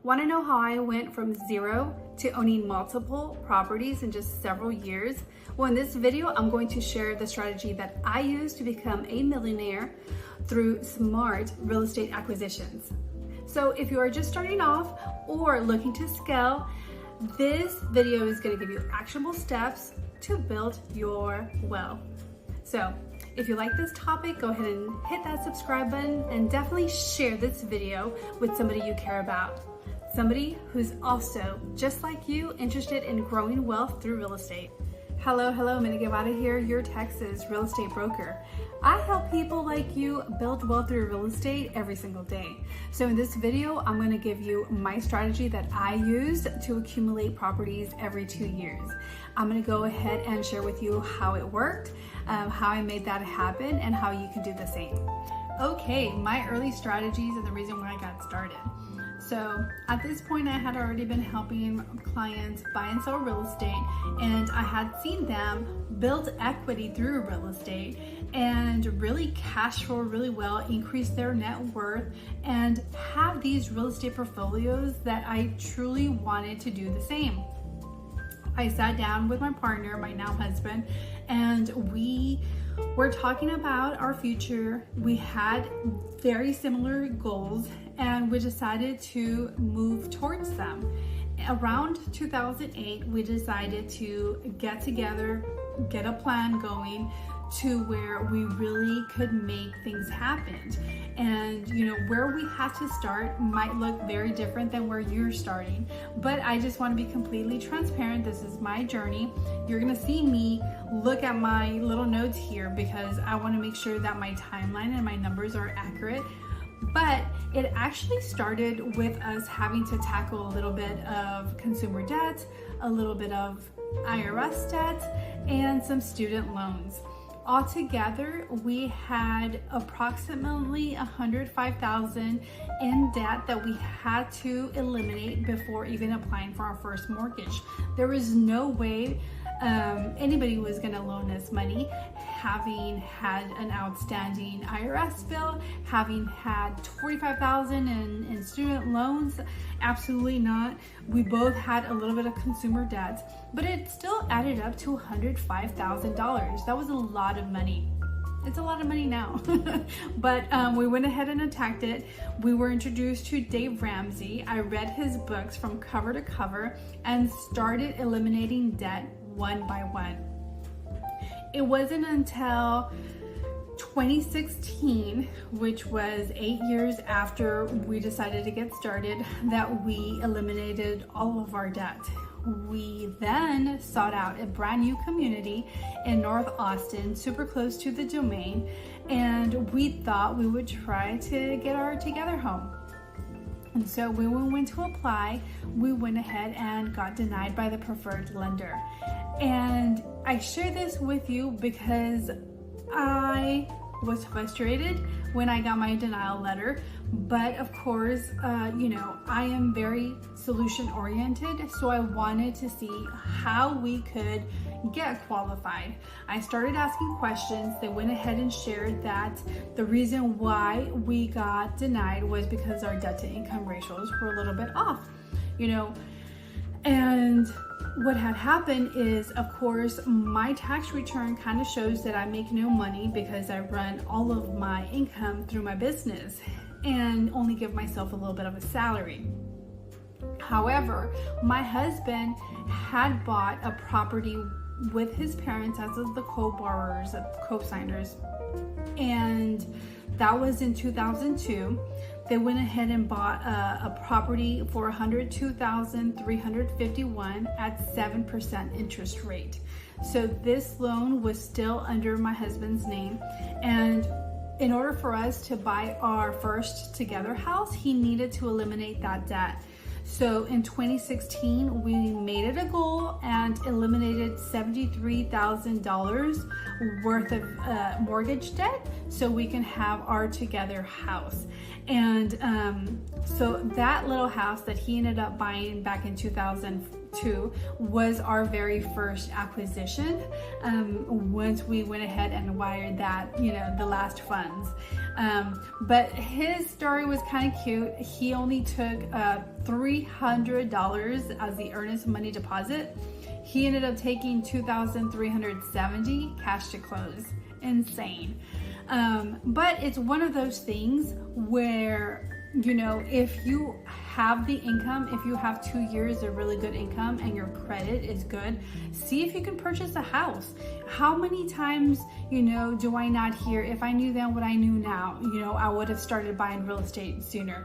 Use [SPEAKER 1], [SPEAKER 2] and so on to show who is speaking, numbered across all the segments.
[SPEAKER 1] Want to know how I went from zero to owning multiple properties in just several years? Well, in this video, I'm going to share the strategy that I use to become a millionaire through smart real estate acquisitions. So if you are just starting off or looking to scale, this video is going to give you actionable steps to build your wealth. So if you like this topic, go ahead and hit that subscribe button and definitely share this video with somebody you care about. Somebody who's also, just like you, interested in growing wealth through real estate. Hello, Mindy.Guevara here, your Texas real estate broker. I help people like you build wealth through real estate every single day. So in this video, I'm going to give you my strategy that I use to accumulate properties every 2 years. I'm going to go ahead and share with you how it worked, how I made that happen, and how you can do the same. Okay, my early strategies and the reason why I got started. So at this point, I had already been helping clients buy and sell real estate, and I had seen them build equity through real estate and really cash flow really well, increase their net worth, and have these real estate portfolios that I truly wanted to do the same. I sat down with my partner, my now husband, and we were talking about our future. We had very similar goals and we decided to move towards them. Around 2008, we decided to get together, get a plan going to where we really could make things happen. And where we had to start might look very different than where you're starting, but I just want to be completely transparent. This is my journey. You're gonna see me look at my little notes here because I want to make sure that my timeline and my numbers are accurate. But it actually started with us having to tackle a little bit of consumer debt, a little bit of IRS debt, and some student loans. Altogether, we had approximately $105,000 in debt that we had to eliminate before even applying for our first mortgage. There was no way anybody was going to loan us money, having had an outstanding IRS bill, having had $45,000 in student loans. Absolutely not. We both had a little bit of consumer debt, but it still added up to $105,000. That was a lot of money. It's a lot of money now. But we went ahead and attacked it. We were introduced to Dave Ramsey. I read his books from cover to cover and started eliminating debt one by one. It wasn't until 2016, which was 8 years after we decided to get started, that we eliminated all of our debt. We then sought out a brand new community in North Austin, super close to the Domain, and we thought we would try to get our together home. And so when we went to apply, we went ahead and got denied by the preferred lender. And I share this with you because I was frustrated when I got my denial letter, but of course, I am very solution oriented, so I wanted to see how we could get qualified. I started asking questions. They went ahead and shared that the reason why we got denied was because our debt to income ratios were a little bit off, and what had happened is, of course, my tax return kind of shows that I make no money because I run all of my income through my business and only give myself a little bit of a salary. However, my husband had bought a property with his parents as of the co-borrowers, co-signers, and that was in 2002. They went ahead and bought a property for $102,351 at 7% interest rate. So this loan was still under my husband's name, and in order for us to buy our first together house, he needed to eliminate that debt. So in 2016, we made it a goal and eliminated $73,000 worth of mortgage debt so we can have our together house. And so that little house that he ended up buying back in 2002 2 was our very first acquisition. Once we went ahead and wired that, the last funds. But his story was kind of cute. He only took $300 as the earnest money deposit. He ended up taking $2,370 cash to close. Insane. But it's one of those things where, if you have the income, if you have 2 years of really good income and your credit is good, see if you can purchase a house. How many times, do I not hear, if I knew then what I knew now, I would have started buying real estate sooner.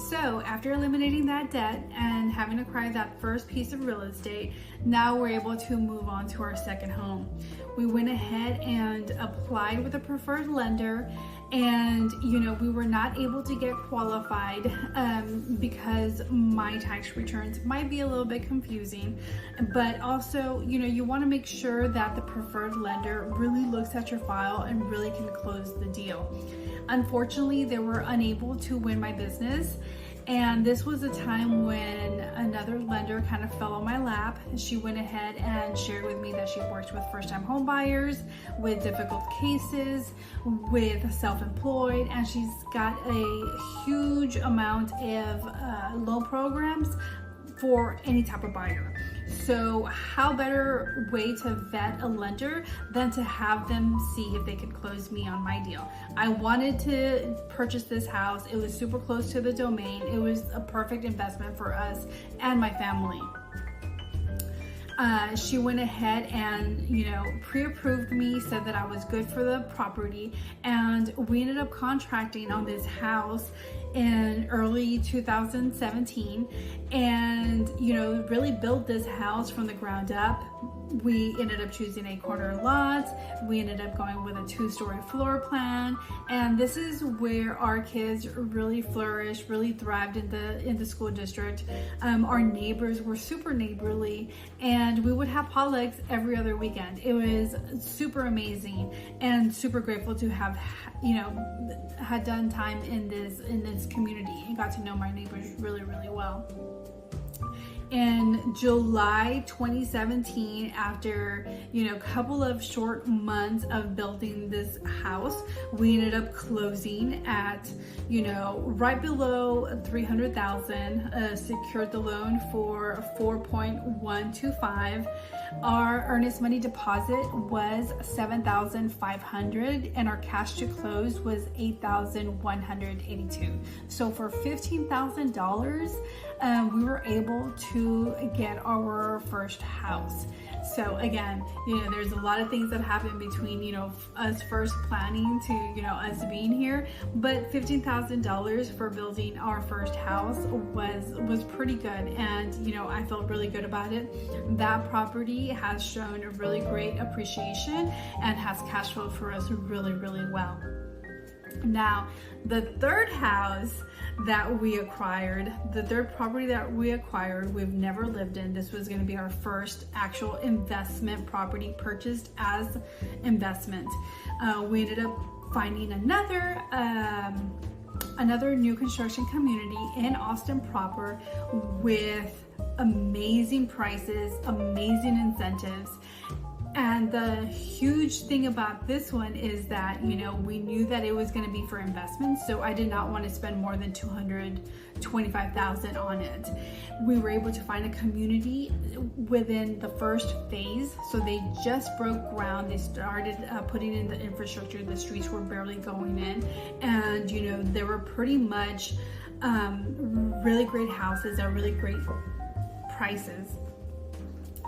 [SPEAKER 1] So after eliminating that debt and having acquired that first piece of real estate, now we're able to move on to our second home. We went ahead and applied with a preferred lender, and we were not able to get qualified because my tax returns might be a little bit confusing. But also, you want to make sure that the preferred lender really looks at your file and really can close the deal. Unfortunately, they were unable to win my business. And this was a time when another lender kind of fell on my lap. She went ahead and shared with me that she works with first-time home buyers, with difficult cases, with self-employed, and she's got a huge amount of loan programs for any type of buyer. So how better way to vet a lender than to have them see if they could close me on my deal. I wanted to purchase this house. It was super close to the domain. It was a perfect investment for us and my family. She went ahead and, pre-approved me, said that I was good for the property, and we ended up contracting on this house in early 2017 and, really built this house from the ground up. We ended up choosing a corner lot. We ended up going with a 2-story floor plan, and this is where our kids really flourished, really thrived in the school district. Our neighbors were super neighborly, and we would have potlucks every other weekend. It was super amazing and super grateful to have, had done time in this community and got to know my neighbors really, really well. In July 2017, after a couple of short months of building this house, we ended up closing at right below $300,000. Secured the loan for 4.125. Our earnest money deposit was $7,500, and our cash to close was $8,182. So for $15,000, we were able to get our first house. So again, there's a lot of things that happen between, us first planning to, us being here, but $15,000 for building our first house was pretty good. And, I felt really good about it. That property has shown a really great appreciation and has cash flow for us really, really well. Now, the third house that we acquired, the third property that we acquired, we've never lived in. This was going to be our first actual investment property purchased as investment. We ended up finding another new construction community in Austin proper with amazing prices, amazing incentives. And the huge thing about this one is that, we knew that it was going to be for investment, so I did not want to spend more than $225,000 on it. We were able to find a community within the first phase, so they just broke ground. They started putting in the infrastructure. The streets were barely going in, and there were pretty much really great houses at really great prices.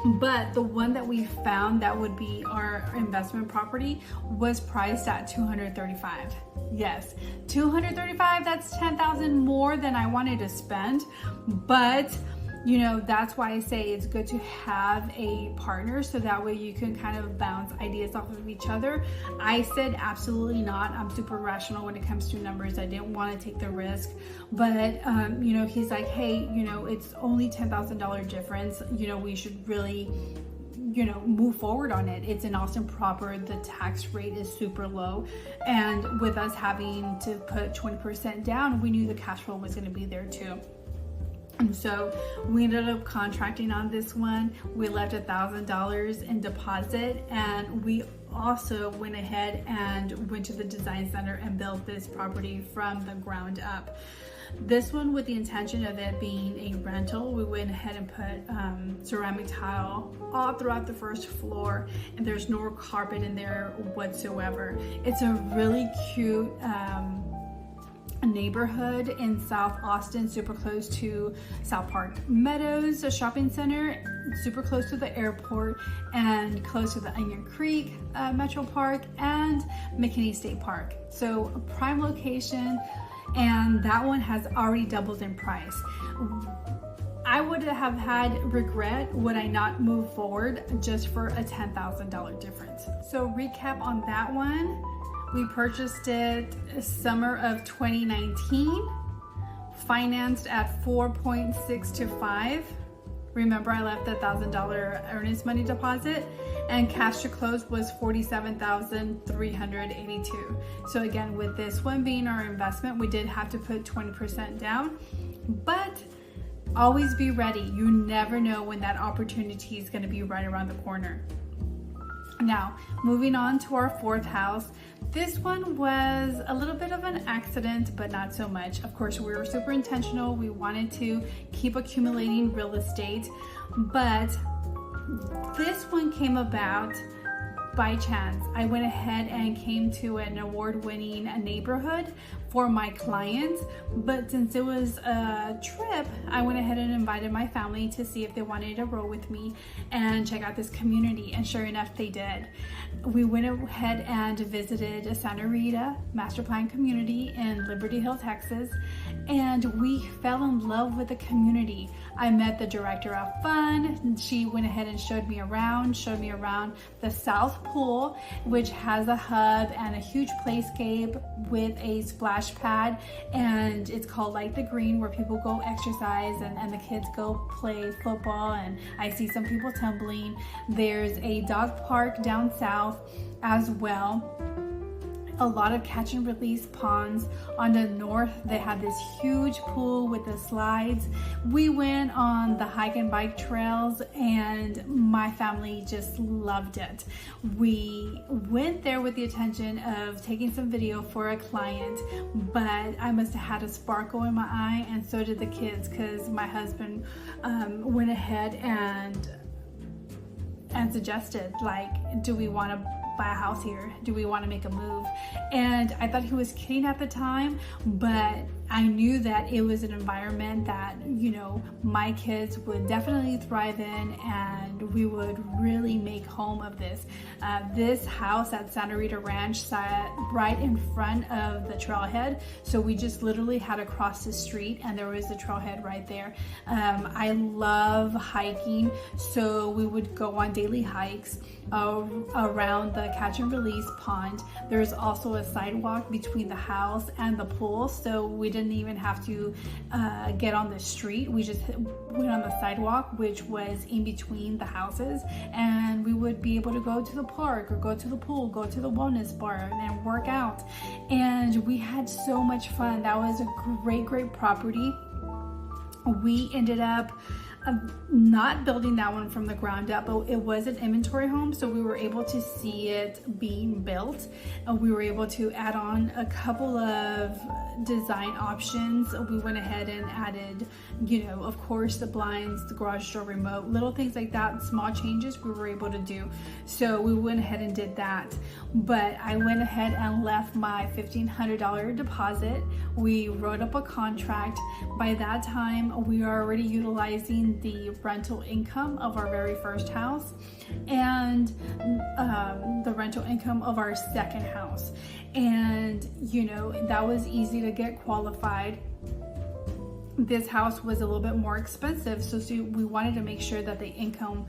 [SPEAKER 1] But the one that we found that would be our investment property was priced at $235,000. Yes, $235,000, that's $10,000 more than I wanted to spend. But that's why I say it's good to have a partner, so that way you can kind of bounce ideas off of each other. I said absolutely not. I'm super rational when it comes to numbers. I didn't want to take the risk, but he's like, hey, it's only $10,000 difference. We should really move forward on it. It's in Austin proper. The tax rate is super low, and with us having to put 20% down, we knew the cash flow was going to be there too. So we ended up contracting on this one. We left $1,000 in deposit, and we also went ahead and went to the design center and built this property from the ground up. This one, with the intention of it being a rental, we went ahead and put ceramic tile all throughout the first floor, and there's no carpet in there whatsoever. It's a really cute neighborhood in South Austin, super close to South Park Meadows, a shopping center, super close to the airport, and close to the Onion Creek Metro Park and McKinney State Park. So a prime location, and that one has already doubled in price. I would have had regret would I not move forward just for a $10,000 difference. So recap on that one. We purchased it summer of 2019, financed at 4.6 to 5. Remember, I left the $1,000 earnest money deposit, and cash to close was $47,382. So again, with this one being our investment, we did have to put 20% down, but always be ready. You never know when that opportunity is going to be right around the corner. Now, moving on to our fourth house. This one was a little bit of an accident, but not so much. Of course, we were super intentional. We wanted to keep accumulating real estate, but this one came about by chance. I went ahead and came to an award-winning neighborhood for my clients, but since it was a trip, I went ahead and invited my family to see if they wanted to roll with me and check out this community, and sure enough, they did. We went ahead and visited Santa Rita Master Plan Community in Liberty Hill, Texas, and we fell in love with the community. I met the director of fun. She went ahead and showed me around the South Pool, which has a hub and a huge playscape with a splash pad, and it's called Light the Green, where people go exercise and the kids go play football, and I see some people tumbling. There's a dog park down south as well. A lot of catch and release ponds. On the north, they had this huge pool with the slides. We went on the hike and bike trails, and my family just loved it. We went there with the intention of taking some video for a client, but I must have had a sparkle in my eye, and so did the kids, because my husband went ahead and suggested, like, do we want to buy a house here? Do we want to make a move? And I thought he was kidding at the time, but I knew that it was an environment that, you know, my kids would definitely thrive in, and we would really make home of this. This house at Santa Rita Ranch sat right in front of the trailhead, so we just literally had to cross the street, and there was the trailhead right there. I love hiking, so we would go on daily hikes around the catch and release pond. There's also a sidewalk between the house and the pool, so we didn't even have to get on the street. We just went on the sidewalk, which was in between the houses, and we would be able to go to the park or go to the pool, go to the wellness bar and work out. And we had so much fun. That was a great property. We ended up not building that one from the ground up, but it was an inventory home, so we were able to see it being built. We were able to add on a couple of design options. We went ahead and added, you know, of course, the blinds, the garage door remote, little things like that, small changes we were able to do. So we went ahead and did that. But I went ahead and left my $1,500 deposit. We wrote up a contract. By that time, we are already utilizing the rental income of our very first house and the rental income of our second house. And, you know, that was easy to get qualified. This house was a little bit more expensive, so we wanted to make sure that the income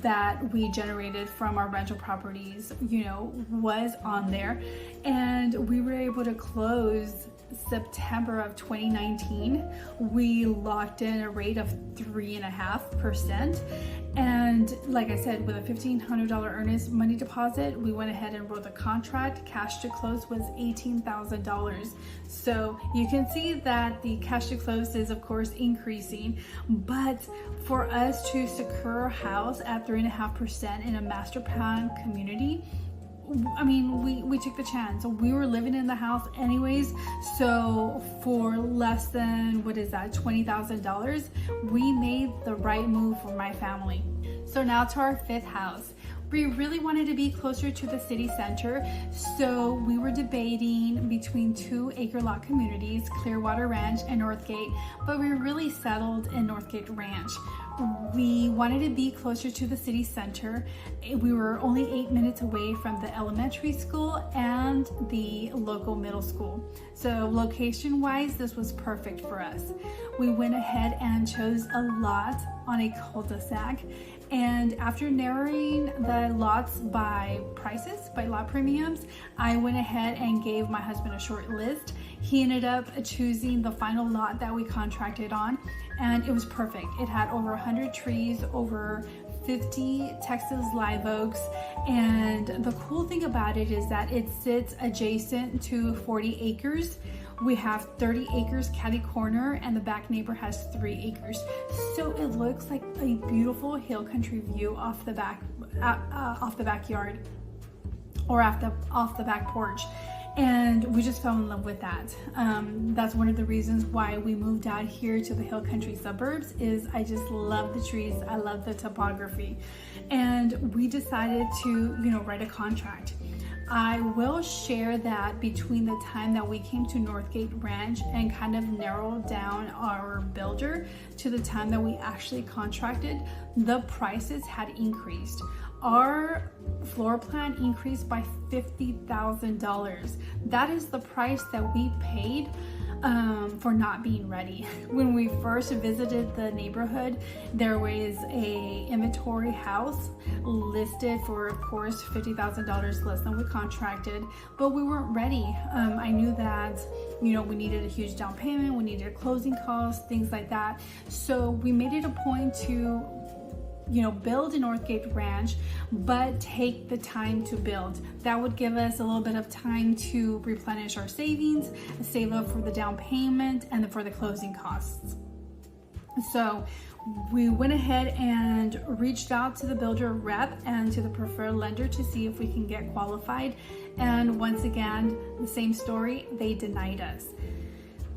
[SPEAKER 1] that we generated from our rental properties, you know, was on there. And we were able to close September of 2019. We locked in a rate of 3.5%. And like I said, with a $1,500 earnest money deposit, we went ahead and wrote the contract. Cash to close was $18,000. So you can see that the cash to close is of course increasing, but for us to secure a house at 3.5% in a master plan community, I mean, we took the chance. We were living in the house anyways, so for less than, $20,000, we made the right move for my family. So now to our fifth house. We really wanted to be closer to the city center, so we were debating between 2 acre lot communities, Clearwater Ranch and Northgate, but we really settled in Northgate Ranch. We wanted to be closer to the city center. We were only 8 minutes away from the elementary school and the local middle school. So location wise, this was perfect for us. We went ahead and chose a lot on a cul-de-sac. And after narrowing the lots by prices, by lot premiums, I went ahead and gave my husband a short list. He ended up choosing the final lot that we contracted on, and it was perfect. It had over 100 trees, over 50 Texas live oaks, and the cool thing about it is that it sits adjacent to 40 acres. We have 30 acres catty corner, and the back neighbor has 3 acres. So it looks like a beautiful hill country view off the backyard, or off the back porch. And we just fell in love with that. That's one of the reasons why we moved out here to the hill country suburbs, is I just love the trees. I love the topography. And we decided to, write a contract. I will share that between the time that we came to Northgate Ranch and kind of narrowed down our builder to the time that we actually contracted, the prices had increased. Our floor plan increased by $50,000. That is the price that we paid for not being ready. When we first visited the neighborhood, there was a inventory house listed for, of course, $50,000 less than we contracted, but we weren't ready. I knew that, we needed a huge down payment, we needed closing costs, things like that. So we made it a point to build in Northgate Ranch, but take the time to build. That would give us a little bit of time to replenish our savings, save up for the down payment, and for the closing costs. So we went ahead and reached out to the builder rep and to the preferred lender to see if we can get qualified. And once again, the same story, they denied us.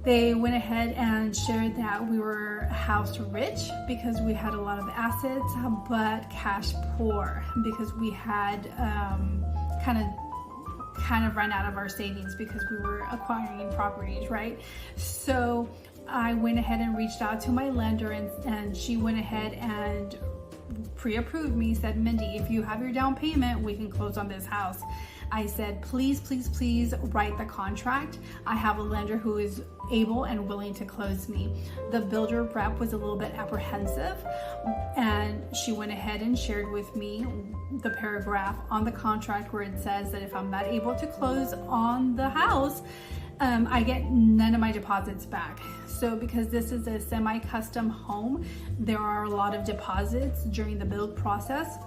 [SPEAKER 1] They went ahead and shared that we were house rich because we had a lot of assets, but cash poor because we had kind of run out of our savings because we were acquiring properties, right? So I went ahead and reached out to my lender, and she went ahead and pre-approved me, said, Mindy, if you have your down payment, we can close on this house. I said, please, please, please write the contract. I have a lender who is able and willing to close me. The builder rep was a little bit apprehensive, and she went ahead and shared with me the paragraph on the contract where it says that if I'm not able to close on the house, I get none of my deposits back. So because this is a semi-custom home, there are a lot of deposits during the build process,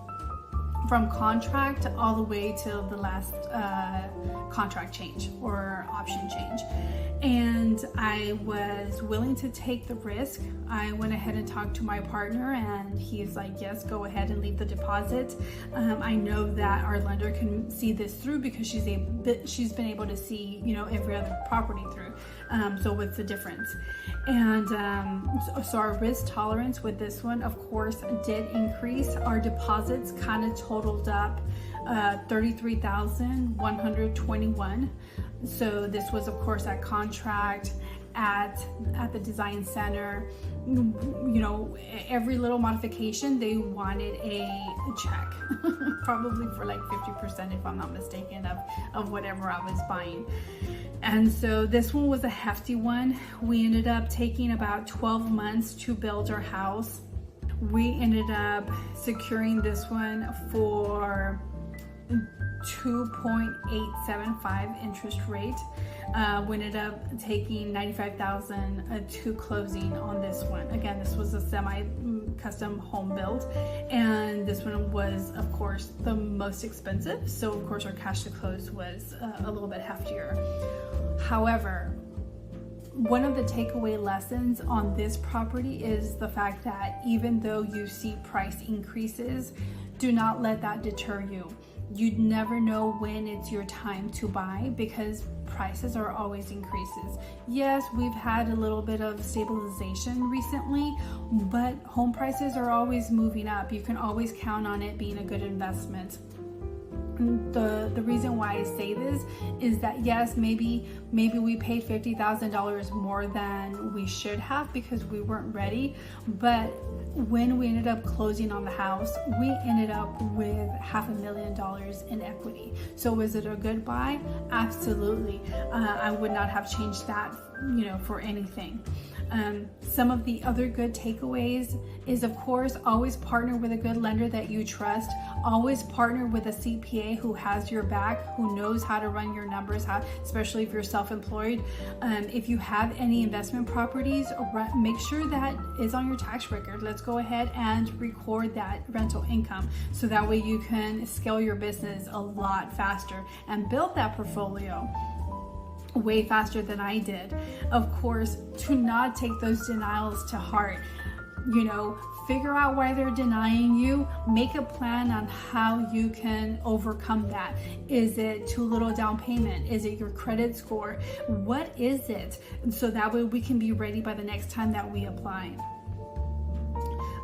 [SPEAKER 1] from contract all the way till the last contract change or option change. And I was willing to take the risk. I went ahead and talked to my partner, and he's like, yes, go ahead and leave the deposit. I know that our lender can see this through because she's been able to see, every other property through. So what's the difference? And so our risk tolerance with this one, of course, did increase. Our deposits kind of totaled up $33,121. So this was, of course, at contract, at the design center. Every little modification, they wanted a check, probably for like 50%, if I'm not mistaken, of whatever I was buying. And so this one was a hefty one. We ended up taking about 12 months to build our house. We ended up securing this one for 2.875 interest rate. We ended up taking $95,000 to closing on this one. Again, this was a semi-custom home build, and this one was, of course, the most expensive. So, of course, our cash to close was a little bit heftier. However, one of the takeaway lessons on this property is the fact that even though you see price increases, do not let that deter you. You'd never know when it's your time to buy because prices are always increases. Yes, we've had a little bit of stabilization recently, but home prices are always moving up. You can always count on it being a good investment. The reason why I say this is that yes, maybe we paid $50,000 more than we should have because we weren't ready, but when we ended up closing on the house, we ended up with $500,000 in equity. So was it a good buy? Absolutely. I would not have changed that, for anything. Some of the other good takeaways is, of course, always partner with a good lender that you trust. Always partner with a CPA who has your back, who knows how to run your numbers, especially if you're self-employed. If you have any investment properties, make sure that is on your tax record. Let's go ahead and record that rental income so that way you can scale your business a lot faster and build that portfolio way faster than I did. Of course, do not take those denials to heart. Figure out why they're denying you. Make a plan on how you can overcome that. Is it too little down payment? Is it your credit score? What is it? So that way we can be ready by the next time that we apply.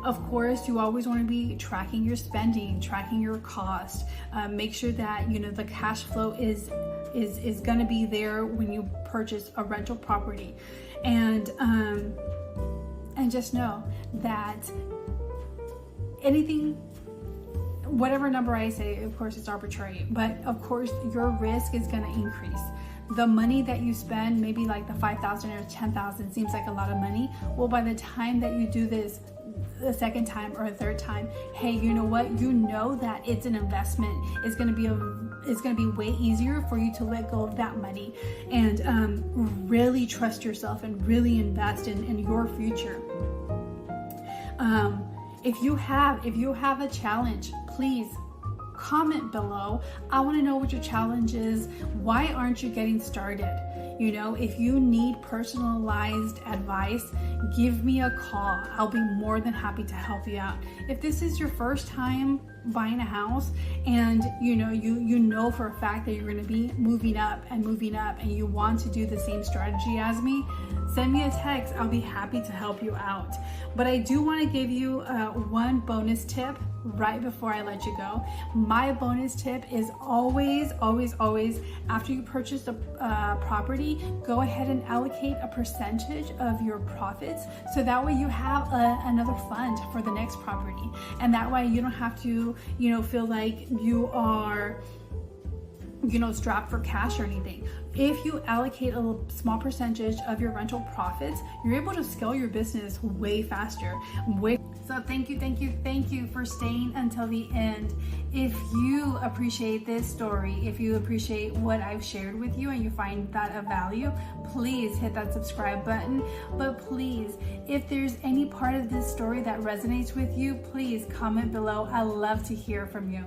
[SPEAKER 1] Of course, you always want to be tracking your spending, tracking your cost. Make sure that the cash flow is going to be there when you purchase a rental property, and just know that anything, whatever number I say, of course it's arbitrary, but of course your risk is going to increase. The money that you spend, maybe like the $5,000 or $10,000 seems like a lot of money. Well, by the time that you do this the second time or a third time, hey, you know what? You know that it's an investment. It's going to be way easier for you to let go of that money and really trust yourself and really invest in your future. If you have a challenge, please comment below. I want to know what your challenge is. Why aren't you getting started? If you need personalized advice, give me a call. I'll be more than happy to help you out. If this is your first time buying a house and you know for a fact that you're going to be moving up and you want to do the same strategy as me, send me a text. I'll be happy to help you out. But I do want to give you one bonus tip right before I let you go. My bonus tip is always after you purchase a property, go ahead and allocate a percentage of your profits so that way you have another fund for the next property, and that way you don't have to feel like you are strapped for cash or anything. If you allocate a small percentage of your rental profits, you're able to scale your business way faster. So thank you for staying until the end. If you appreciate this story, if you appreciate what I've shared with you and you find that of value, please hit that subscribe button. But please, if there's any part of this story that resonates with you, please comment below. I love to hear from you.